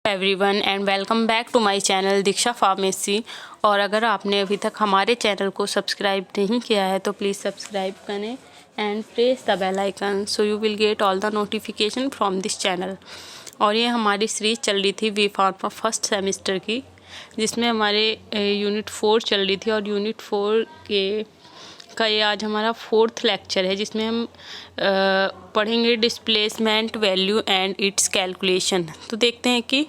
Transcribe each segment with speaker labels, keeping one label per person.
Speaker 1: Everyone and welcome back to my channel Diksha pharmacy. और अगर आपने अभी तक हमारे चैनल को सब्सक्राइब नहीं किया है तो प्लीज़ सब्सक्राइब करें and press the bell icon so you will get all the notification from this channel. और ये हमारी सीरीज चल रही थी बी फार्मा फर्स्ट सेमेस्टर की, जिसमें हमारे यूनिट 4 चल रही थी और यूनिट 4 का ये आज हमारा 4th लेक्चर है, जिसमें हम पढ़ेंगे displacement value and it's calculation. तो देखते हैं कि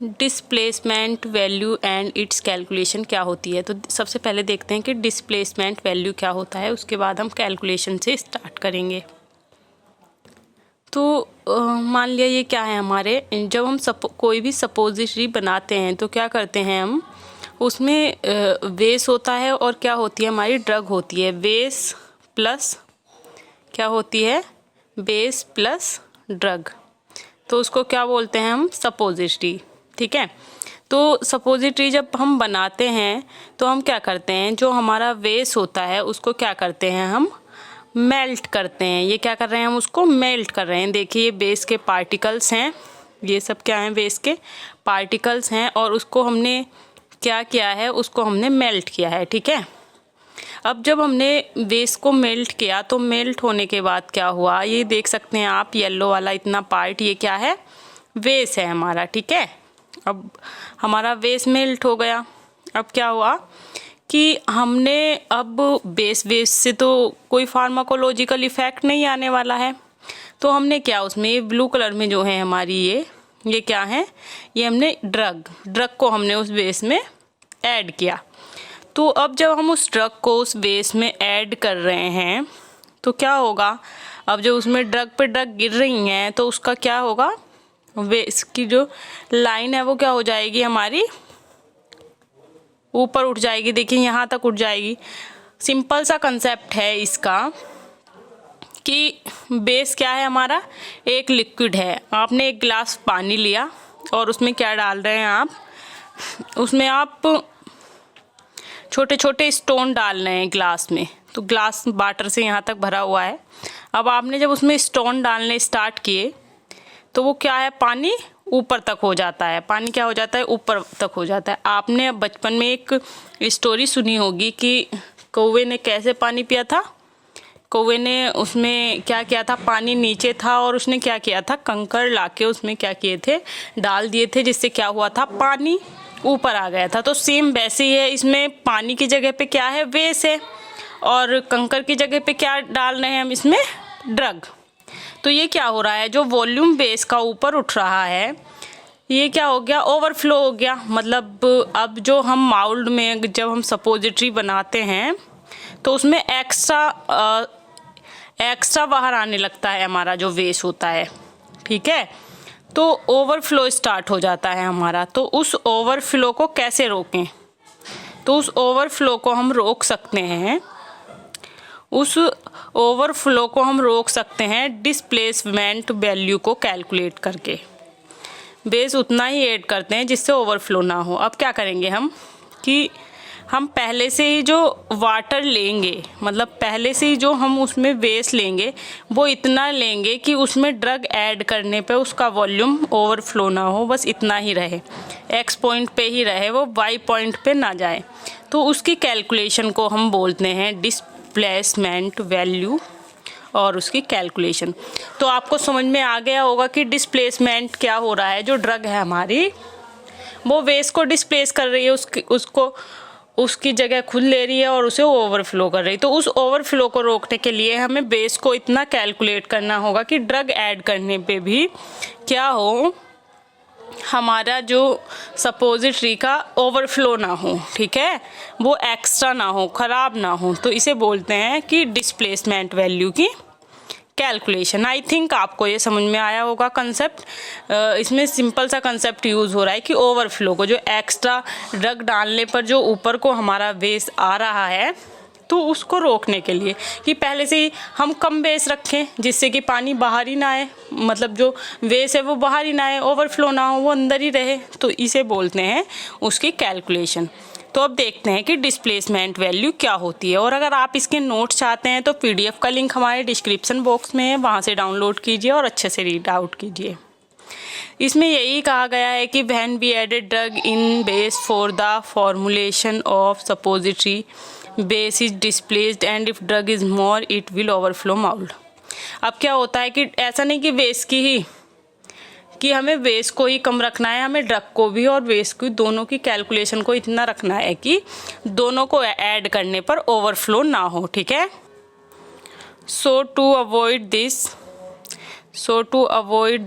Speaker 1: displacement value and it's calculation क्या होती है। तो सबसे पहले देखते हैं कि डिस्प्लेसमेंट वैल्यू क्या होता है, उसके बाद हम कैलकुलेशन से स्टार्ट करेंगे। तो मान लिया ये क्या है हमारे, जब हम कोई भी सपोजिटरी बनाते हैं तो क्या करते हैं हम, उसमें बेस होता है और क्या होती है हमारी ड्रग होती है। बेस प्लस क्या होती है, बेस प्लस ड्रग, तो उसको क्या बोलते हैं हम, सपोजिटरी। ठीक है, तो सपोजिटरी जब हम बनाते हैं तो हम क्या करते हैं, जो हमारा बेस होता है उसको क्या करते हैं हम, मेल्ट करते हैं। ये क्या कर रहे हैं हम, उसको मेल्ट कर रहे हैं। देखिए ये बेस के पार्टिकल्स हैं, ये सब क्या हैं, बेस के पार्टिकल्स हैं, और उसको हमने क्या किया है, उसको हमने मेल्ट किया है। ठीक है, अब जब हमने बेस को मेल्ट किया तो मेल्ट होने के बाद क्या हुआ, ये देख सकते हैं आप, येलो वाला इतना पार्ट, ये क्या है, बेस है हमारा। ठीक है, अब हमारा बेस मेल्ट हो गया। अब क्या हुआ कि हमने अब बेस से तो कोई फार्माकोलॉजिकल इफेक्ट नहीं आने वाला है, तो हमने क्या, उसमें ये ब्लू कलर में जो है हमारी ये क्या है, ये हमने ड्रग को हमने उस बेस में ऐड किया। तो अब जब हम उस ड्रग को उस बेस में ऐड कर रहे हैं तो क्या होगा, अब जब उसमें ड्रग पे ड्रग गिर रही हैं तो उसका क्या होगा, बेस की जो लाइन है वो क्या हो जाएगी हमारी, ऊपर उठ जाएगी। देखिए यहाँ तक उठ जाएगी। सिंपल सा कंसेप्ट है इसका कि बेस क्या है हमारा, एक लिक्विड है। आपने एक गिलास पानी लिया और उसमें क्या डाल रहे हैं आप, उसमें आप छोटे छोटे स्टोन डाल रहे हैं गिलास में। तो गिलास वाटर से यहाँ तक भरा हुआ है। अब आपने जब उसमें स्टोन डालने स्टार्ट किए तो वो क्या है, पानी ऊपर तक हो जाता है। पानी क्या हो जाता है, ऊपर तक हो जाता है। आपने बचपन में एक स्टोरी सुनी होगी कि कौवे ने कैसे पानी पिया था। कौवे ने उसमें क्या किया था, पानी नीचे था और उसने क्या किया था, कंकड़ लाके उसमें क्या किए थे, डाल दिए थे, जिससे क्या हुआ था, पानी ऊपर आ गया था। तो सेम वैसे ही है, इसमें पानी की जगह पे क्या है, बेस है, और कंकड़ की जगह पे क्या डाल रहे हैं हम, इसमें ड्रग। तो ये क्या हो रहा है, जो वॉल्यूम बेस का ऊपर उठ रहा है ये क्या हो गया, ओवरफ्लो हो गया। मतलब अब जो हम माउल्ड में जब हम सपोजिटरी बनाते हैं तो उसमें एक्स्ट्रा बाहर आने लगता है हमारा जो बेस होता है। ठीक है, तो ओवरफ्लो स्टार्ट हो जाता है हमारा। तो उस ओवरफ्लो को कैसे रोकें, तो उस ओवरफ्लो को हम रोक सकते हैं, उस ओवरफ्लो को हम रोक सकते हैं डिस्प्लेसमेंट वैल्यू को कैलकुलेट करके। बेस उतना ही ऐड करते हैं जिससे ओवरफ्लो ना हो। अब क्या करेंगे हम कि हम पहले से ही जो वाटर लेंगे, मतलब पहले से ही जो हम उसमें बेस लेंगे वो इतना लेंगे कि उसमें ड्रग ऐड करने पे उसका वॉल्यूम ओवरफ्लो ना हो, बस इतना ही रहे, एक्स पॉइंट पे ही रहे, वो वाई पॉइंट पे ना जाए। तो उसकी कैलकुलेशन को हम बोलते हैं डिस्प्लेसमेंट वैल्यू और उसकी कैलकुलेशन। तो आपको समझ में आ गया होगा कि डिस्प्लेसमेंट क्या हो रहा है, जो ड्रग है हमारी वो बेस को डिस्प्लेस कर रही है, उसको उसकी जगह खुद ले रही है और उसे ओवरफ्लो कर रही है। तो उस ओवरफ्लो को रोकने के लिए हमें बेस को इतना कैलकुलेट करना होगा कि ड्रग ऐड करने पे भी क्या हो, हमारा जो सपोजिटरी का ओवरफ्लो ना हो। ठीक है, वो एक्स्ट्रा ना हो, ख़राब ना हो। तो इसे बोलते हैं कि डिस्प्लेसमेंट वैल्यू की कैलकुलेशन। आई थिंक आपको ये समझ में आया होगा कंसेप्ट। इसमें सिंपल सा कंसेप्ट यूज़ हो रहा है कि ओवरफ्लो को, जो एक्स्ट्रा ड्रग डालने पर जो ऊपर को हमारा बेस आ रहा है, तो उसको रोकने के लिए कि पहले से ही हम कम बेस रखें जिससे कि पानी बाहर ही ना आए, मतलब जो बेस है वो बाहर ही ना आए, ओवरफ्लो ना हो, वो अंदर ही रहे। तो इसे बोलते हैं उसकी कैलकुलेशन। तो अब देखते हैं कि डिस्प्लेसमेंट वैल्यू क्या होती है। और अगर आप इसके नोट्स चाहते हैं तो पीडीएफ का लिंक हमारे डिस्क्रिप्शन बॉक्स में है, वहाँ से डाउनलोड कीजिए और अच्छे से रीड आउट कीजिए। इसमें यही कहा गया है कि when we added drug in base for the formulation of suppository base is displaced and if drug is more it will overflow mould. अब क्या होता है कि ऐसा नहीं कि बेस की ही कि हमें बेस को ही कम रखना है, हमें ड्रग को भी और बेस को दोनों की कैलकुलेशन को इतना रखना है कि दोनों को ऐड करने पर ओवरफ्लो ना हो। ठीक है। So to avoid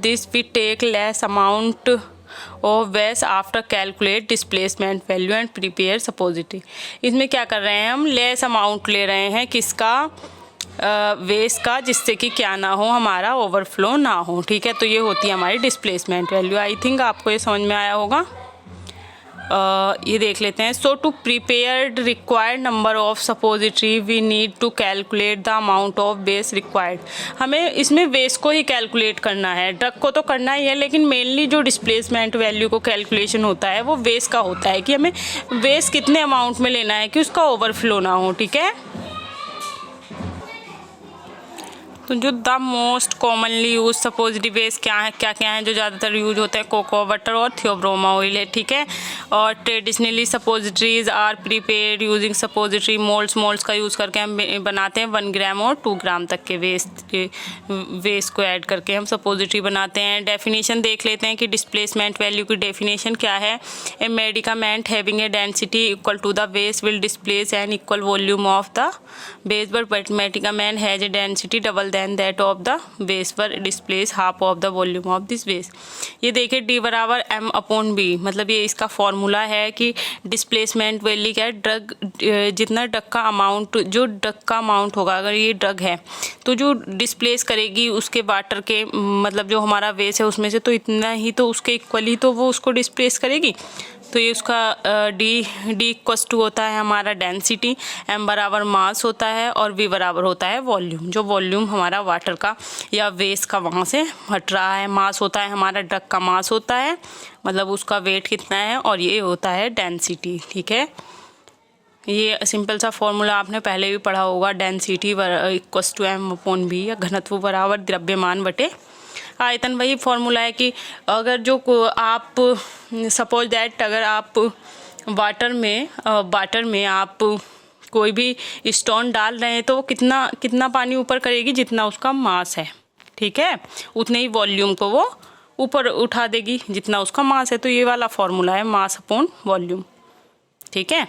Speaker 1: this we take less amount of base after calculate displacement value and prepare suppository. इसमें क्या कर रहे हैं, हम लेस अमाउंट ले रहे हैं किसका, वेस का, जिससे कि क्या ना हो, हमारा ओवरफ्लो ना हो। ठीक है। तो ये होती है हमारी डिस्प्लेसमेंट वैल्यू। आई थिंक आपको ये समझ में आया होगा। ये देख लेते हैं। So to prepared required number of suppository we need to calculate the amount of base required. हमें इसमें बेस को ही कैलकुलेट करना है, ड्रग को तो करना ही है, लेकिन मेनली जो डिस्प्लेसमेंट वैल्यू को कैलकुलेशन होता है वो बेस का होता है कि हमें बेस कितने अमाउंट में लेना है कि उसका ओवरफ्लो ना हो। ठीक है। तो जो the most commonly use suppository base क्या है जो ज़्यादातर यूज होता है, कोको बटर और थियोब्रोमा ऑयल है। ठीक है। और traditionally suppositories are prepared using suppository moulds का यूज़ करके हम बनाते हैं 1 ग्राम और 2 ग्राम तक के वेस्ट को ऐड करके हम सपोजिटरी बनाते हैं। डेफिनेशन देख लेते हैं कि डिस्प्लेसमेंट वैल्यू की डेफिनेशन क्या है। A medicament having a density equal to the base will displace an equal volume of the base but medicament has a density double then that of the base पर displace half of the volume of this base. ये देखिए D बराबर M/B, मतलब ये इसका formula है कि displacement value क्या है, ड्रग जितना ड्रग का अमाउंट, जो ड्रग का अमाउंट होगा, अगर ये ड्रग है तो जो डिस्प्लेस करेगी उसके वाटर के, मतलब जो हमारा बेस है उसमें से, तो इतना ही तो उसके इक्वली तो वो उसको डिस्प्लेस करेगी। तो ये उसका D इक्वस टू होता है हमारा डेंसिटी, M बराबर मास होता है और V बराबर होता है वॉल्यूम। जो वॉल्यूम हमारा वाटर का या वेस्ट का वहाँ से हट रहा है, मास होता है हमारा ड्रग का मास होता है, मतलब उसका वेट कितना है, और ये होता है डेंसिटी। ठीक है। ये सिंपल सा फॉर्मूला आपने पहले भी पढ़ा होगा, डेंसिटी इक्वस टू M/V, या घनत्व बराबर द्रव्यमान बटे आयतन। वही फॉर्मूला है कि अगर जो आप सपोज दैट अगर आप वाटर में आप कोई भी स्टोन डाल रहे हैं तो वो कितना पानी ऊपर करेगी, जितना उसका मास है। ठीक है। उतने ही वॉल्यूम को वो ऊपर उठा देगी जितना उसका मास है। तो ये वाला फॉर्मूला है मास अपॉन वॉल्यूम। ठीक है।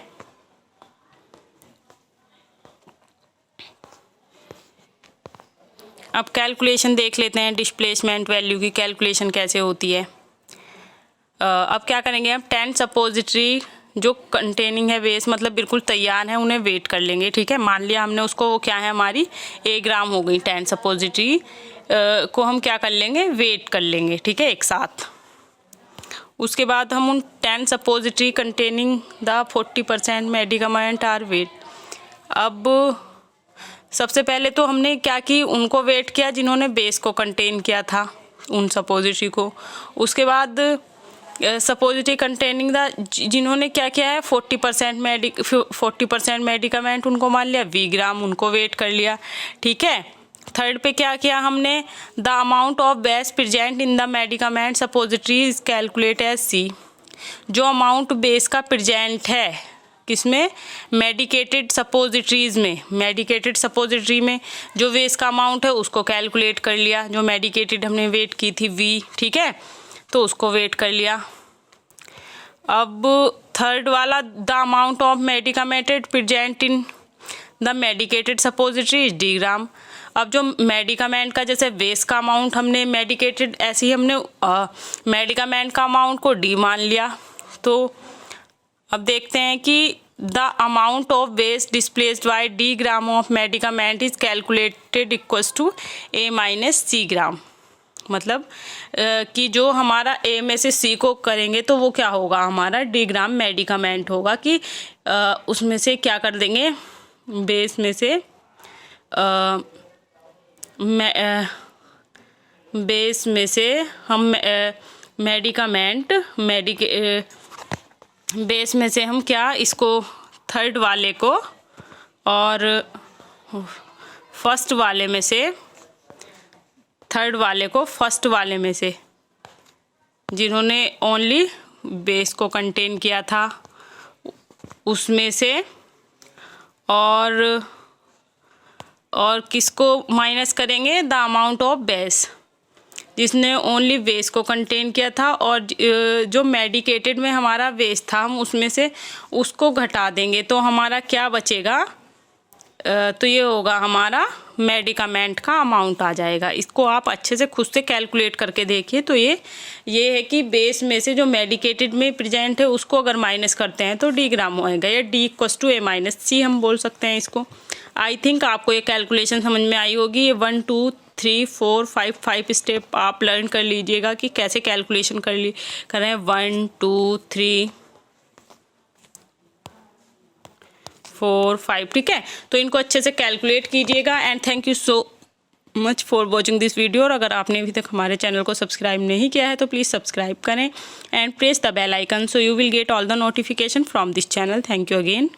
Speaker 1: अब कैलकुलेशन देख लेते हैं, डिस्प्लेसमेंट वैल्यू की कैलकुलेशन कैसे होती है। अब क्या करेंगे, हम 10 सपोजिटरी जो कंटेनिंग है बेस, मतलब बिल्कुल तैयार है, उन्हें वेट कर लेंगे। ठीक है। मान लिया हमने उसको, वो क्या है हमारी 1 ग्राम हो गई, 10 सपोजिटरी को हम क्या कर लेंगे, वेट कर लेंगे। ठीक है, एक साथ। उसके बाद हम उन 10 suppository containing the 40% medicament are weight. अब सबसे पहले तो हमने क्या की, उनको वेट किया जिन्होंने बेस को कंटेन किया था, उन सपोजिटरी को। उसके बाद सपोजिटरी कंटेनिंग द, जिन्होंने क्या किया है 40% मेडिकामेंट, उनको मान लिया V ग्राम, उनको वेट कर लिया। ठीक है। थर्ड पे क्या किया हमने, the amount of base present in the medicament suppository is calculate as C। जो अमाउंट बेस का प्रेजेंट है किसमें, मेडिकेटेड सपोजिटरीज में, मेडिकेटेड सपोजिटरी में जो वेस का अमाउंट है उसको कैलकुलेट कर लिया। जो मेडिकेटेड हमने वेट की थी V, ठीक है, तो उसको वेट कर लिया। अब थर्ड वाला, the amount of medicamented present in the medicated suppository is D gram. अब जो मेडिकामेंट का जैसे बेस का अमाउंट हमने मेडिकेटेड, ऐसे ही हमने मेडिकामेंट का अमाउंट को D मान लिया। तो अब देखते हैं कि the amount of base displaced by D gram of medicament is calculated equals to A minus C gram. मतलब कि जो हमारा A में से C को करेंगे तो वो क्या होगा, हमारा D ग्राम मेडिकामेंट होगा, कि उसमें से क्या कर देंगे, बेस में से बेस में से हम बेस में से हम क्या, इसको थर्ड वाले को और फर्स्ट वाले में से, थर्ड वाले को फर्स्ट वाले में से जिन्होंने ओनली बेस को कंटेन किया था उसमें से, और किसको माइनस करेंगे, द अमाउंट ऑफ बेस, जिसने ओनली बेस को कंटेन किया था, और जो मेडिकेटेड में हमारा बेस था हम उसमें से उसको घटा देंगे तो हमारा क्या बचेगा, तो ये होगा हमारा मेडिकामेंट का अमाउंट आ जाएगा। इसको आप अच्छे से खुद से कैलकुलेट करके देखिए। तो ये है कि बेस में से जो मेडिकेटेड में प्रेजेंट है उसको अगर माइनस करते हैं तो डी ग्राम होएगा, या D equals to A minus C हम बोल सकते हैं इसको। आई थिंक आपको ये कैलकुलेशन समझ में आई होगी। ये 1 2 3 4 5 स्टेप आप लर्न कर लीजिएगा कि कैसे कैलकुलेशन करें। 1 2 3 4 5, ठीक है। तो इनको अच्छे से कैलकुलेट कीजिएगा। And thank you so much for watching this video. और अगर आपने अभी तक हमारे चैनल को सब्सक्राइब नहीं किया है तो प्लीज़ सब्सक्राइब करें and press the bell icon so you will get all the notification from this channel. Thank you again.